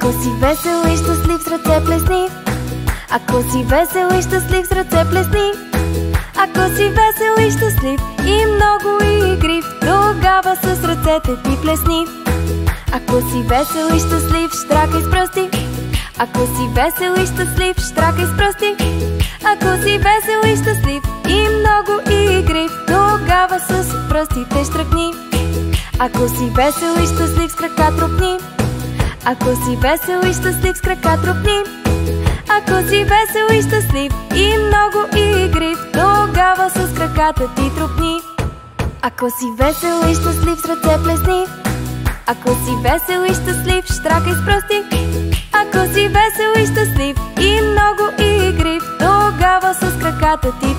Ако си весел и щастлив, с ръце плесни. Ако си весел и щастлив, с ръце плесни. Ако си весел и щастлив и много игрив, тогава с ръцете ти плесни. Ако си весел и щастлив, щракай с пръсти. Ако си весел и щастлив, щракай с пръсти. Ако си весел и щастлив и много игрив, тогава с пръстите щракни. Ако си весел и щастлив, с крака тропни. Ако си весел и щастлив, с крака тропни. Ако си весел и щастлив и много игрив, тогава с краката ти тропни. Ако си весел и щастлив, с ръце плесни. Ако си весел и щастлив, щракай с пръсти. Ако си весел и щастлив и много игрив, тогава с краката ти